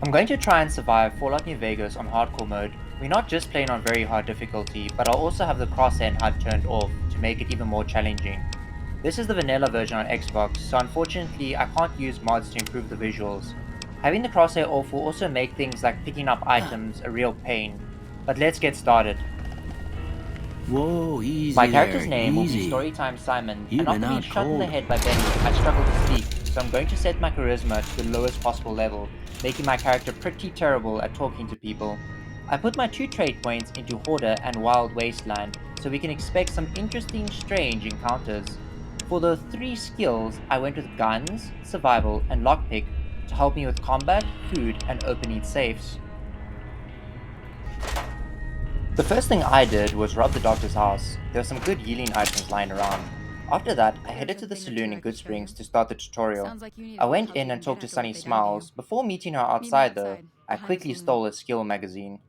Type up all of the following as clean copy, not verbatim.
I'm going to try and survive Fallout New Vegas on hardcore mode. We're not just playing on very hard difficulty, but I'll also have the crosshair and HUD turned off to make it even more challenging. This is the vanilla version on Xbox, so unfortunately I can't use mods to improve the visuals. Having the crosshair off will also make things like picking up items a real pain. But let's get started. Whoa, My easy character's there, name will be easy. Storytime Simon, You've and been after being out shot in the cold. head by Benny, I struggle to speak, so I'm going to set my charisma to the lowest possible level, making my character pretty terrible at talking to people. I put my 2 trait points into Hoarder and Wild Wasteland, so we can expect some interesting, strange encounters. For the 3 skills, I went with Guns, Survival, and Lockpick to help me with combat, food, and opening safes. The first thing I did was rob the doctor's house. There were some good healing items lying around. After that, I headed to the saloon in Good Springs to start the tutorial. I went in and talked to Sunny Smiles. Before meeting her outside though, I quickly stole a skill magazine.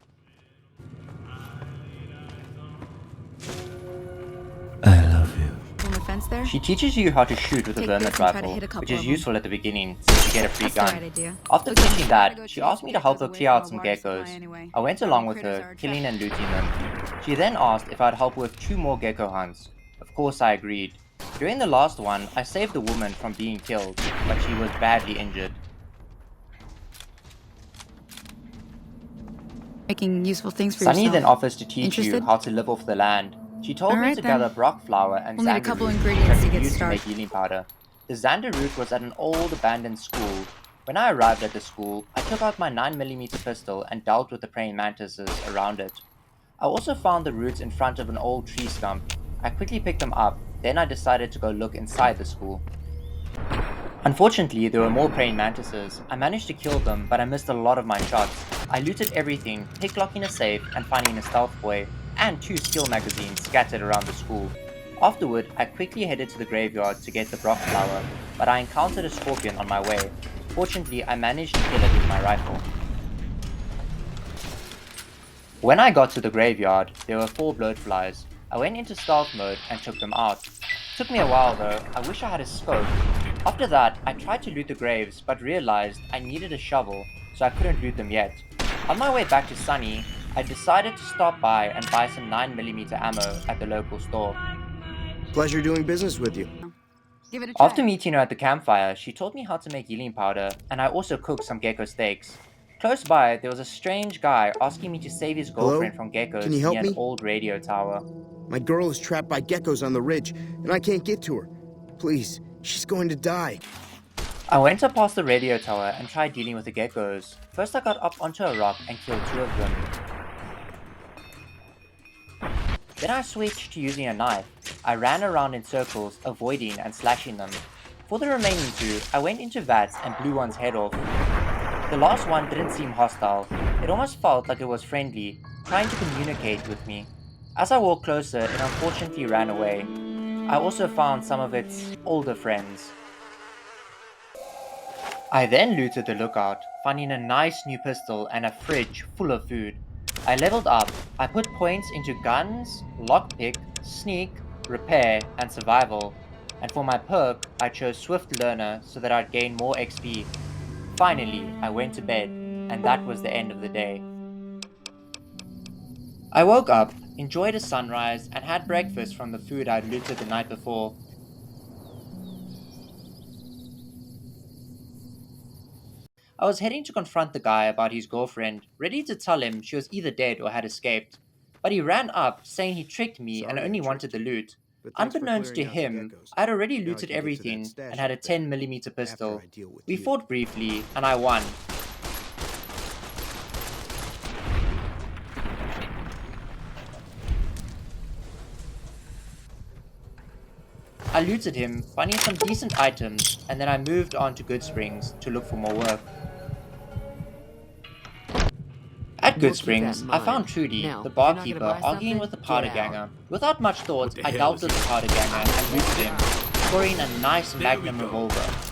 I love you. On the fence there? She teaches you how to shoot with a Take vermit this and try to rifle, hit a couple which is of 'em. useful at the beginning since you get a free That's the right gun. idea. After Looks like finishing we gotta that, go she chase asked me to help her geckos clear away out from some our water supply geckos. anyway. I went Them along with critters her, are killing and trash. looting them. She then asked if I'd help with 2 more gecko hunts. Of course I agreed. During the last one, I saved the woman from being killed, but she was badly injured. Making useful things for Sunny yourself. then offers to teach you Interested? how to live off the land. She told me Alright to then. gather Brock flower and We'll need a Xander couple root, which I ingredients to could get use to started. make healing powder. The Xander root was at an old abandoned school. When I arrived at the school, I took out my 9mm pistol and dealt with the praying mantises around it. I also found the roots in front of an old tree stump. I quickly picked them up, then I decided to go look inside the school. Unfortunately, there were more praying mantises. I managed to kill them, but I missed a lot of my shots. I looted everything, picklocking a safe and finding a stealth boy, and 2 skill magazines scattered around the school. Afterward, I quickly headed to the graveyard to get the Brock flower, but I encountered a scorpion on my way. Fortunately, I managed to kill it with my rifle. When I got to the graveyard, there were 4 bloatflies. I went into stealth mode and took them out. Took me a while though, I wish I had a scope. After that, I tried to loot the graves but realized I needed a shovel, so I couldn't loot them yet. On my way back to Sunny, I decided to stop by and buy some 9mm ammo at the local store. Pleasure doing business with you. Give it a try. After meeting her at the campfire, she taught me how to make healing powder, and I also cooked some gecko steaks. Close by, there was a strange guy asking me to save his girlfriend from geckos Can you help near an me? old radio tower. My girl is trapped by geckos on the ridge, and I can't get to her. Please, she's going to die. I went up past the radio tower and tried dealing with the geckos. First I got up onto a rock and killed 2 of them. Then I switched to using a knife. I ran around in circles, avoiding and slashing them. For the remaining 2, I went into vats and blew one's head off. The last one didn't seem hostile. It almost felt like it was friendly, trying to communicate with me. As I walked closer, it unfortunately ran away. I also found some of its older friends. I then looted the lookout, finding a nice new pistol and a fridge full of food. I leveled up. I put points into guns, lockpick, sneak, repair, and survival. And for my perk, I chose Swift Learner so that I'd gain more XP. Finally, I went to bed, and that was the end of the day. I woke up, enjoyed a sunrise, and had breakfast from the food I'd looted the night before. I was heading to confront the guy about his girlfriend, ready to tell him she was either dead or had escaped. But he ran up, saying he tricked me and Sorry I only tricked wanted the you, loot. but thanks for Unbeknownst to clearing out the him, geckos. I had already Now I looted can get to that everything stash and had a up there 10mm pistol. after I deal with We you. fought briefly, and I won. I looted him, finding some decent items, and then I moved on to Good Springs to look for more work. At We'll Good keep that Springs, in I found mind. Trudy, Now, the if you're not gonna barkeeper, buy arguing something, with the powder get out. ganger. Without much thought, What the I hell dealt is with he? the powder ganger and looted him, scoring a nice There we magnum go. revolver.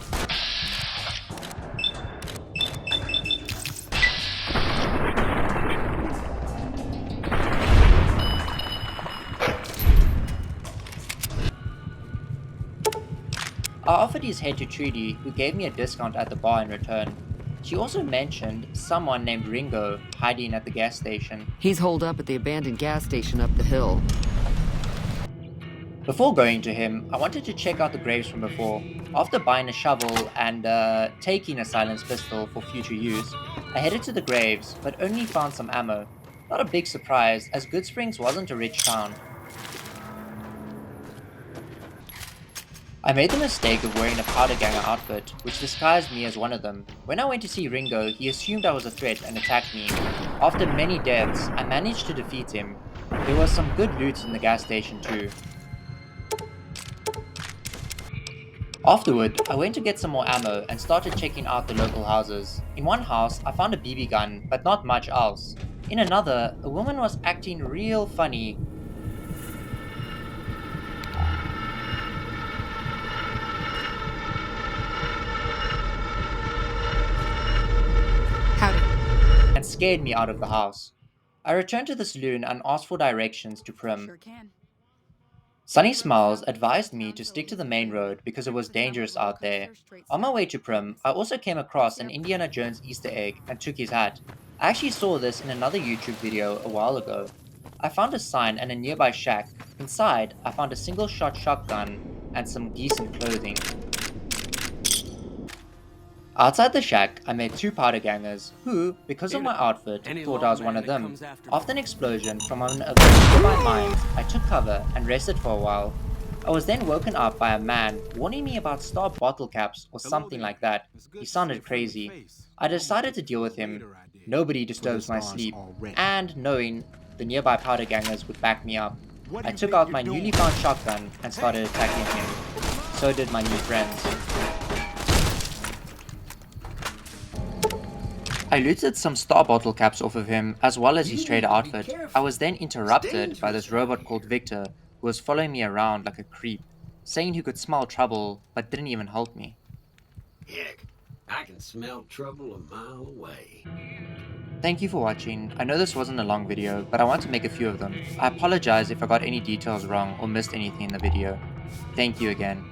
I offered his head to Trudy, who gave me a discount at the bar in return. She also mentioned someone named Ringo hiding at the gas station. He's holed up at the abandoned gas station up the hill. Before going to him, I wanted to check out the graves from before. After buying a shovel and taking a silenced pistol for future use, I headed to the graves, but only found some ammo. Not a big surprise, as Goodsprings wasn't a rich town. I made the mistake of wearing a powder ganger outfit, which disguised me as one of them. When I went to see Ringo, he assumed I was a threat and attacked me. After many deaths, I managed to defeat him. There was some good loot in the gas station too. Afterward, I went to get some more ammo and started checking out the local houses. In one house, I found a BB gun, but not much else. In another, a woman was acting real funny. Howdy. And scared me out of the house. I returned to the saloon and asked for directions to Prim. Sure can. Sunny Smiles advised me to stick to the main road because it was dangerous out there. On my way to Prim, I also came across an Indiana Jones Easter egg and took his hat. I actually saw this in another YouTube video a while ago. I found a sign and a nearby shack. Inside, I found a single-shot shotgun and some decent clothing. Outside the shack, I met two powder gangers who, because of my outfit, thought I was one of them. After an explosion from one of the nearby mines, I took cover and rested for a while. I was then woken up by a man warning me about star bottle caps or something like that. He sounded crazy. I decided to deal with him. Nobody disturbs my sleep, and knowing the nearby powder gangers would back me up, I took out my newly found shotgun and started attacking him. So did my new friends. I looted some star bottle caps off of him, as well as his trader outfit. I was then interrupted by this robot called Victor, who was following me around like a creep, saying he could smell trouble, but didn't even help me. Heck, I can smell trouble a mile away. Thank you for watching. I know this wasn't a long video, but I want to make a few of them. I apologize if I got any details wrong or missed anything in the video. Thank you again.